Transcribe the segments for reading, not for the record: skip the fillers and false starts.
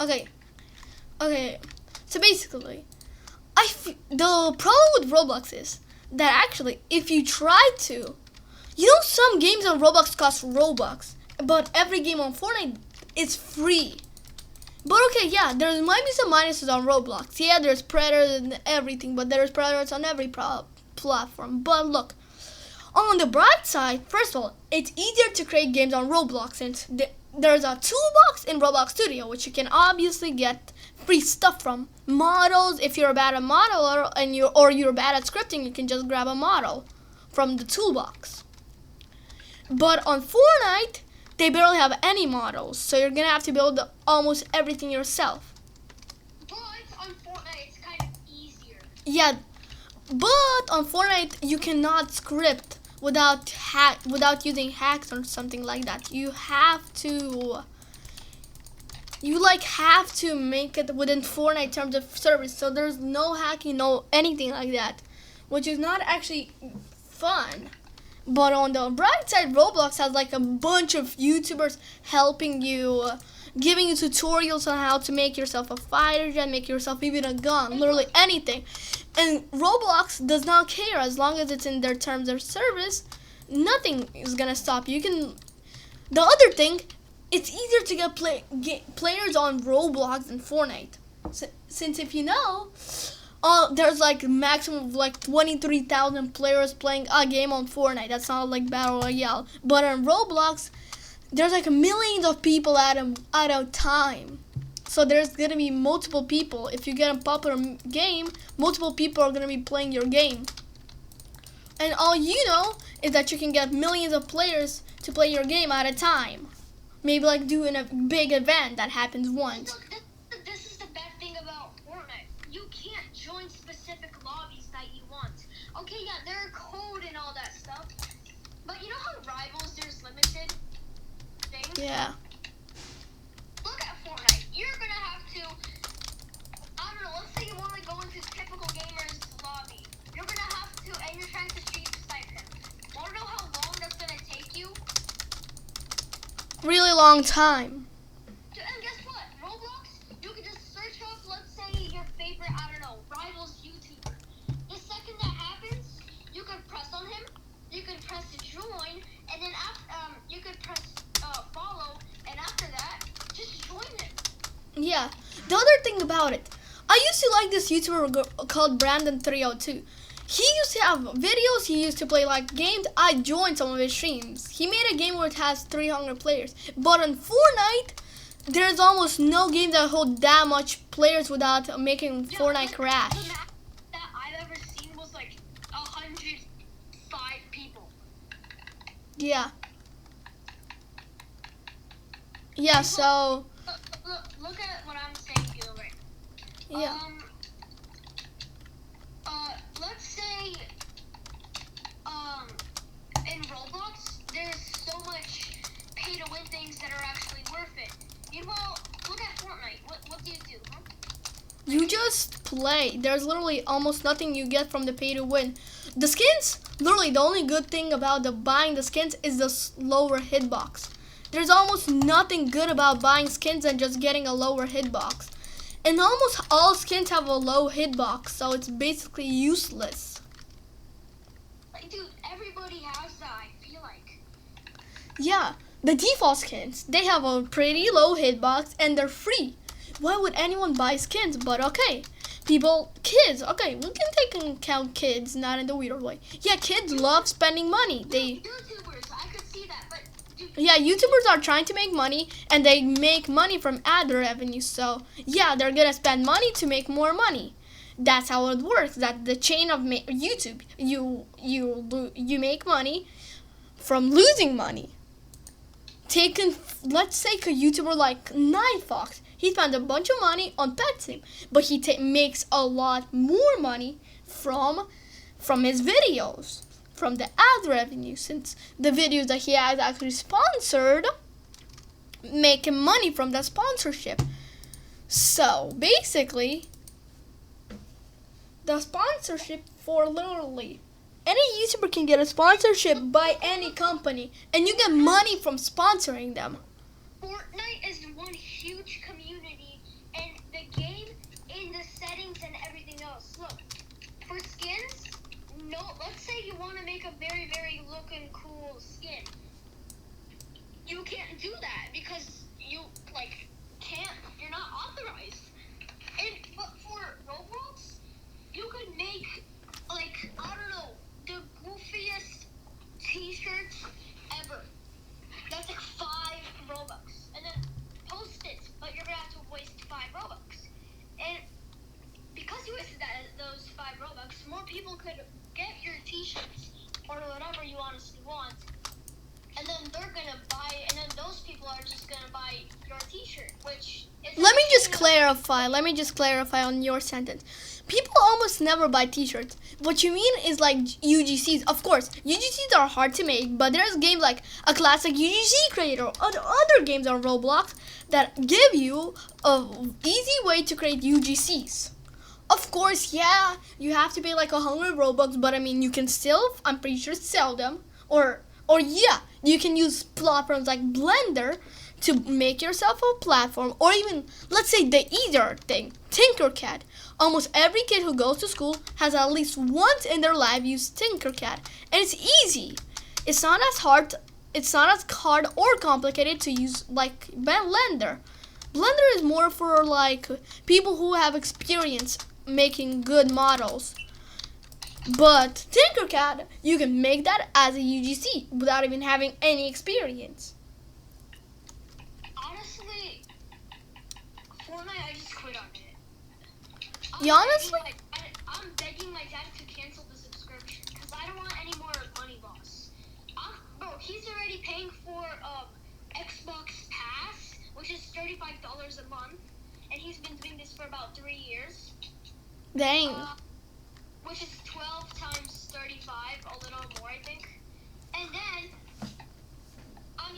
Okay, okay. So basically, the problem with Roblox is that actually, if you try to, some games on Roblox cost Robux, but every game on Fortnite is free. But okay, yeah, there might be some minuses on Roblox. Yeah, there's predators and everything, but there's predators on every platform. But look, on the bright side, first of all, it's easier to create games on Roblox since there's a toolbox in Roblox Studio, which you can obviously get free stuff from. Models, if you're bad at modeler or you're bad at scripting, you can just grab a model from the toolbox. But on Fortnite, they barely have any models, so you're gonna have to build almost everything yourself. But on Fortnite, it's kind of easier. Yeah, but on Fortnite, you cannot script without using hacks or something like that. You have to make it within Fortnite terms of service. So there's no hacking, no anything like that, which is not actually fun. But on the bright side, Roblox has like a bunch of YouTubers helping you, giving you tutorials on how to make yourself a fighter jet, make yourself even a gun, literally anything. And Roblox does not care as long as it's in their terms of service. Nothing is gonna stop you. The other thing, it's easier to get players on Roblox than Fortnite. Since if you know, there's like maximum of like 23,000 players playing a game on Fortnite. That's not like Battle Royale. But on Roblox, there's like millions of people at a time. So there's gonna be multiple people. If you get a popular game, multiple people are gonna be playing your game. And all you know is that you can get millions of players to play your game at a time. Maybe like doing a big event that happens once. Look, this is the bad thing about Fortnite. You can't join specific lobbies that you want. Okay, yeah, there are code and all that stuff. But you know how Rivals, there's limited things? Yeah. Look at Fortnite. You're going to have to, I don't know, let's say you want to go into typical gamers lobby. You're going to have to, and you're trying to stream Skype him. Want to know how long that's going to take you? Really long time. And guess what? Roblox, you can just search up, let's say, your favorite, I don't know, Rivals YouTuber. The second that happens, you can press on him, you can press join, and then after, you can press follow, and after that, just join him. Yeah. The other thing about it, I used to like this YouTuber called Brandon302. He used to have videos, he used to play like games. I joined some of his streams. He made a game where it has 300 players. But on Fortnite, there's almost no game that hold that much players without making Fortnite crash. The map that I've ever seen was like 105 people. Yeah. Yeah, so... Look at what I'm saying to you, right? Yeah. Let's say, in Roblox, there's so much pay-to-win things that are actually worth it. Meanwhile, look at Fortnite. What do you do, huh? You just play. There's literally almost nothing you get from the pay-to-win. The skins, literally the only good thing about buying the skins is the lower hitbox. There's almost nothing good about buying skins and just getting a lower hitbox. And almost all skins have a low hitbox, so it's basically useless. Like, dude, everybody has that, I feel like. Yeah, the default skins, they have a pretty low hitbox and they're free. Why would anyone buy skins? But okay, kids, okay, we can take into account kids, not in the weird way. Yeah, kids love spending money. YouTubers, I could see that, but... Yeah, YouTubers are trying to make money, and they make money from ad revenue. So yeah, they're gonna spend money to make more money. That's how it works. That the chain of YouTube, you make money from losing money. Let's take a YouTuber like Nightfox. He spent a bunch of money on pet sim, but he makes a lot more money from his videos. From the ad revenue, since the videos that he has actually sponsored make him money from the sponsorship. So basically, the sponsorship for literally any YouTuber can get a sponsorship by any company, and you get money from sponsoring them. Fortnite is one huge community, and the game in the settings and everything else. Look, for skins, no. Let's say you want to make a very, very looking cool skin. You can't do that because you can't. You're not authorized. But for Roblox, you could make I don't know, the goofiest T-shirts ever. That's like 5 Robux, and then post it, but you're gonna have to waste 5 Robux. And because you wasted those 5 Robux, more people could get your T-shirts or whatever you honestly want, and then they're gonna buy, and then those people are just gonna buy your T-shirt, which is. Let me just clarify on your sentence. People almost never buy T-shirts. What you mean is like UGCs. Of course, UGCs are hard to make, but there's games like a classic UGC creator or other games on Roblox that give you a easy way to create UGCs. Of course, yeah, you have to pay like 100 Robux, but I mean, you can still, I'm pretty sure, sell them. Or yeah, you can use platforms like Blender to make yourself a platform, or even, let's say, the easier thing, Tinkercad. Almost every kid who goes to school has at least once in their life used Tinkercad, and it's easy. It's not as hard or complicated to use like Blender. Blender is more for like people who have experience making good models. But Tinkercad, you can make that as a UGC without even having any experience. Honestly, Fortnite, I just quit on it. I'm begging my dad to cancel the subscription because I don't want any more money loss. Bro, he's already paying for Xbox Pass, which is $35 a month, and he's been doing this for about 3 years. Dang. Which is 12 times 35, a little more, I think. And then I'm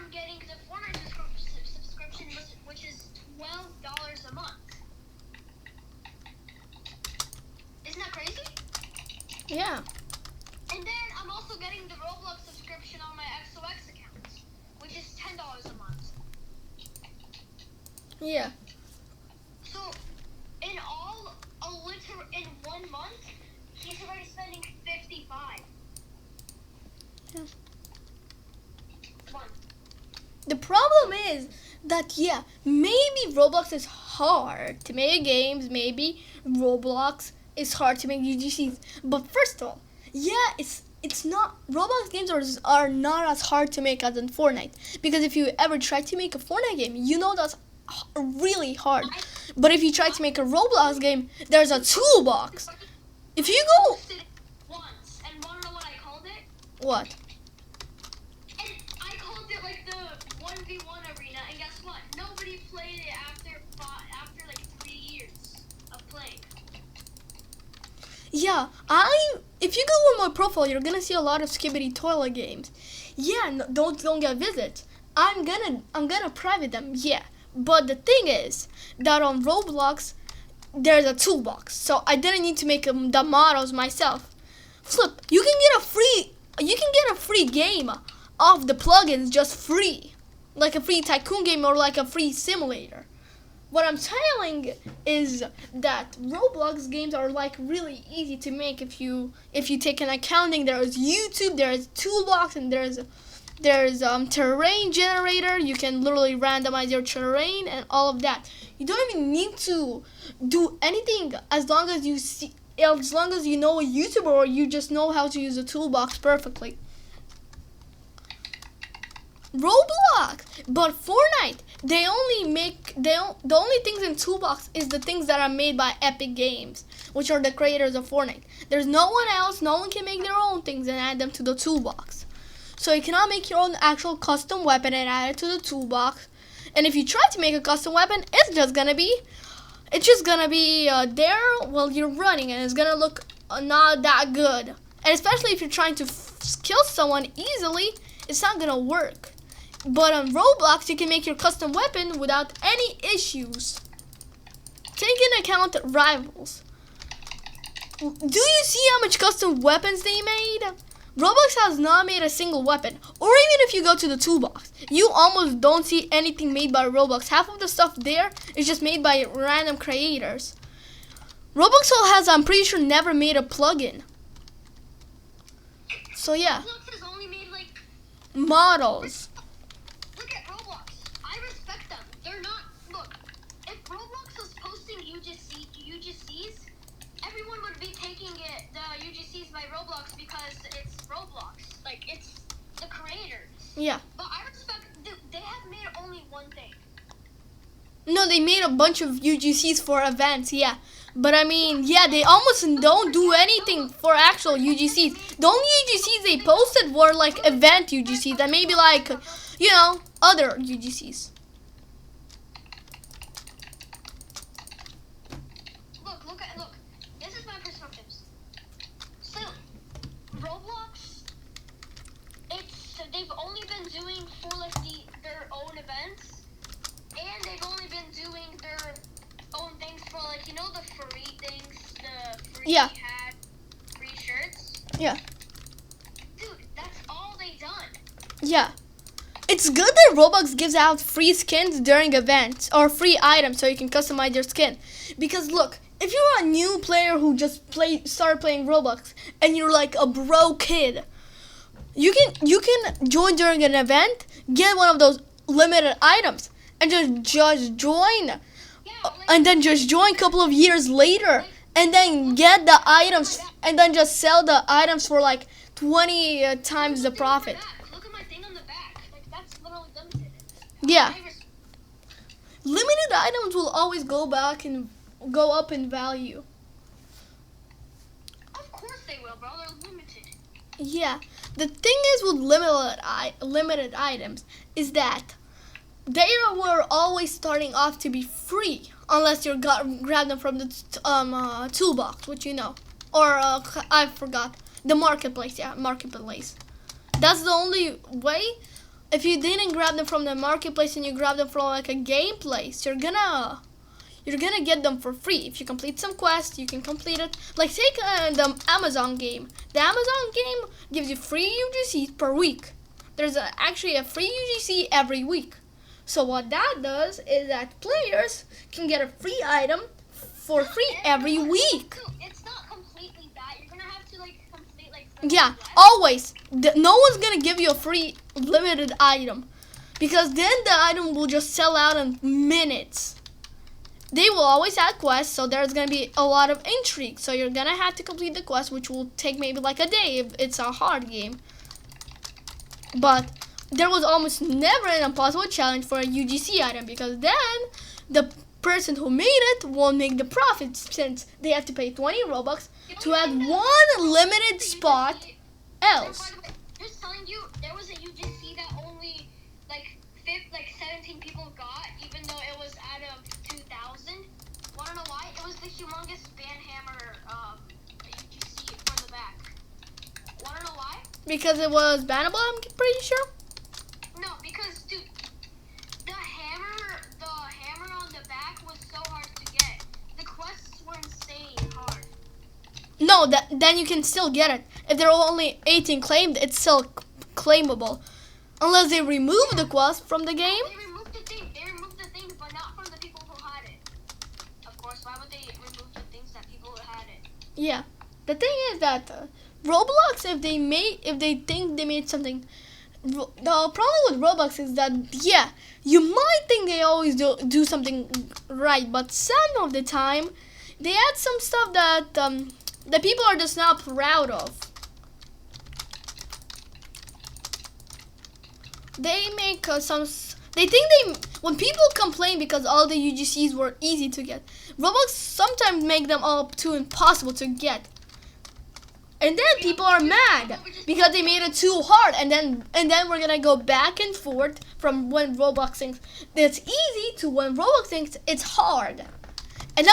getting the Fortnite subscription, which is $12 a month. Isn't that crazy? Yeah. And then I'm also getting the Roblox subscription on my XOX account, which is $10 a month. Yeah. So, in all, in 1 month, he's already spending 55. Yeah. One. The problem is that, yeah, maybe Roblox is hard to make games, maybe Roblox is hard to make UGCs. But first of all, yeah, it's not, Roblox games are not as hard to make as in Fortnite. Because if you ever try to make a Fortnite game, you know that's really hard. But if you try to make a Roblox game, there's a toolbox. If you go Once, and wanna know what I called it? What? And I called it like the 1v1 arena, and guess what? Nobody played it after like 3 years of playing. Yeah, if you go on my profile, you're gonna see a lot of Skibbity Toilet games. Yeah, no, don't get visits. I'm gonna private them. Yeah, but the thing is that on Roblox there's a toolbox, so I didn't need to make the models myself. Flip, you can get a free game off the plugins just free, like a free tycoon game or like a free simulator. What I'm telling is that Roblox games are like really easy to make if you take an accounting. There's YouTube, there's toolbox, and there's terrain generator. You can literally randomize your terrain and all of that. You don't even need to do anything as long as you know a YouTuber or you just know how to use a toolbox perfectly. Roblox, but Fortnite, the only things in Toolbox is the things that are made by Epic Games, which are the creators of Fortnite. There's no one else, no one can make their own things and add them to the Toolbox. So you cannot make your own actual custom weapon and add it to the Toolbox. And if you try to make a custom weapon, it's just gonna be there while you're running, and it's gonna look not that good. And especially if you're trying to kill someone easily, it's not gonna work. But on Roblox, you can make your custom weapon without any issues. Take into account rivals. Do you see how much custom weapons they made? Roblox has not made a single weapon. Or even if you go to the toolbox, you almost don't see anything made by Roblox. Half of the stuff there is just made by random creators. Roblox has, I'm pretty sure, never made a plugin. So yeah. Roblox has only made like Models. Look at Roblox. I respect them. They're not. Look, if Roblox was posting UGCs, everyone would be taking it the UGCs by Roblox because it's Roblox. Like it's the creators. Yeah. But I respect. They have made only one thing. No, they made a bunch of UGCs for events, yeah. But I mean, yeah, they almost don't do anything for actual UGCs. The only UGCs they posted were like event UGCs and maybe like, you know, other UGCs. Look. This is my perspectives. So, Roblox, they've only been doing for like their own events, and they've only been doing their own things for like, you know, the free things, the free Yeah. hat, free shirts. Yeah. Dude, that's all they done. Yeah. It's good that Roblox gives out free skins during events or free items so you can customize your skin. Because look, if you're a new player who just started playing Roblox and you're like a bro kid, you can join during an event, get one of those limited items, and just join, and then just join a couple of years later, and then get the items, and then just sell the items for like 20 times the profit. Look at my thing on the back. Like that's literally limited. Yeah. Limited items will always go up in value. Of course they will, bro. They're limited. Yeah. The thing is with limited items is that they were always starting off to be free unless you grab them from the toolbox, which you know, or I forgot, the marketplace. Yeah, marketplace. That's the only way. If you didn't grab them from the marketplace and you grab them from like a game place, you're gonna get them for free. If you complete some quests, you can complete it. Like take the Amazon game. The Amazon game gives you free UGCs per week. There's actually a free UGC every week. So what that does is that players can get a free item for free every week. It's not completely bad. You're gonna have to like complete like. Yeah, always. No one's gonna give you a free limited item because then the item will just sell out in minutes. They will always add quests, so there's gonna be a lot of intrigue. So you're gonna have to complete the quest, which will take maybe like a day if it's a hard game. But there was almost never an impossible challenge for a UGC item because then the person who made it won't make the profit since they have to pay 20 Robux to add one limited spot else. Just telling you, there was a UGC that only like 17 people got, even though it was out of 2,000. Wanna know why? It was the humongous banhammer UGC for the back. Wanna know why? Because it was bannable, I'm pretty sure. No, because dude, the hammer on the back was so hard to get. The quests were insane hard. No, then you can still get it. If there are only 18 claimed, it's still claimable. Unless they remove the quest from the game. They removed the things, but not from the people who had it. Of course, why would they remove the things that people who had it? Yeah. The thing is that Roblox, if they think they made something, the problem with Roblox is that, yeah, you might think they always do something right, but some of the time, they add some stuff that the people are just not proud of. They make when people complain because all the UGCs were easy to get, Roblox sometimes make them all too impossible to get. And then people are mad because they made it too hard, and then we're gonna go back and forth from when Roblox thinks it's easy to when Roblox thinks it's hard, and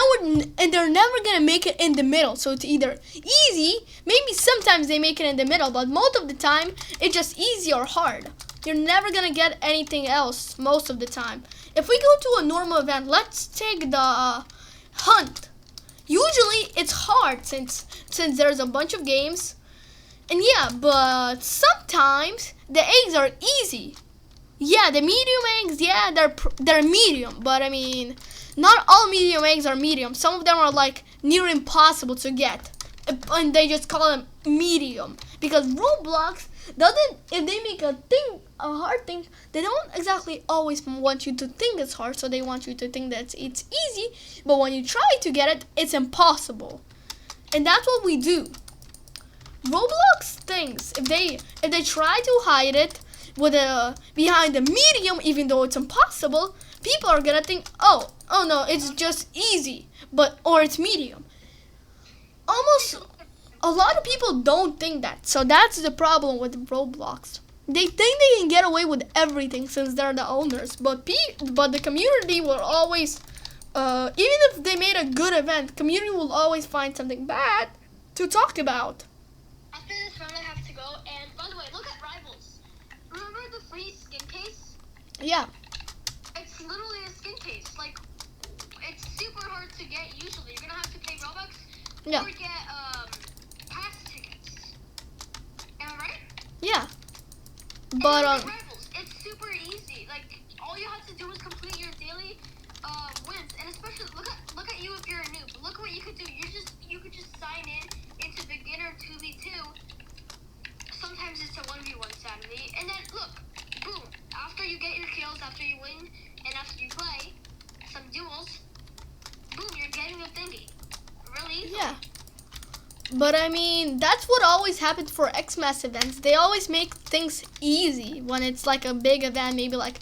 they're never gonna make it in the middle. So it's either easy, maybe sometimes they make it in the middle, but most of the time it's just easy or hard. You're never gonna get anything else most of the time. If we go to a normal event, let's take the hunt. Usually it's hard since there's a bunch of games. And yeah, but sometimes the eggs are easy. Yeah, the medium eggs, yeah, they're medium, but I mean, not all medium eggs are medium. Some of them are like near impossible to get, and they just call them medium because Roblox doesn't. If they make a hard thing, they don't exactly always want you to think it's hard. So they want you to think that it's easy, but when you try to get it, it's impossible, and that's what we do. Roblox thinks if they try to hide it with behind the medium, even though it's impossible, people are gonna think, oh no, it's just easy, or it's medium. Almost a lot of people don't think that, so that's the problem with Roblox. They think they can get away with everything since they're the owners, but the community will always, even if they made a good event, community will always find something bad to talk about. After this round, I have to go. And by the way, look at Rivals. Remember the free skin case? Yeah. It's literally a skin case. Like, it's super hard to get usually. You're gonna have to pay Robux Yeah. or get pass tickets. Am I right? Yeah. And But look at Rivals. It's super easy. Like, all you have to do is complete your daily wins. And especially look at you if you're a noob. Look what you could do. You could just sign into beginner 2v2. Sometimes it's a 1v1 Saturday. And then look, boom. After you get your kills, after you win, and after you play some duels, boom, you're getting a thingy. Really easy. yeah. But I mean, that's what always happens for Xmas events. They always make things easy when it's like a big event, maybe like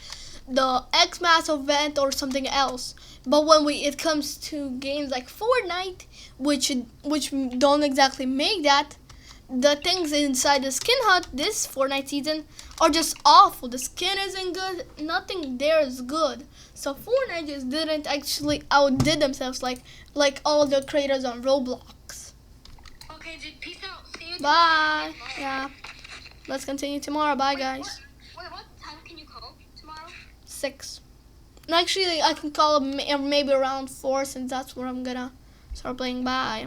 the Xmas event or something else. But when it comes to games like Fortnite, which don't exactly make that, the things inside the skin hut this Fortnite season are just awful. The skin isn't good. Nothing there is good. So Fortnite just didn't actually outdid themselves like all the creators on Roblox. Okay, dude, peace out. See you Bye. tomorrow. Yeah. Let's continue tomorrow. Bye, guys. Wait, what time can you call tomorrow? 6. Actually, I can call maybe around 4 since that's where I'm gonna start playing. Bye.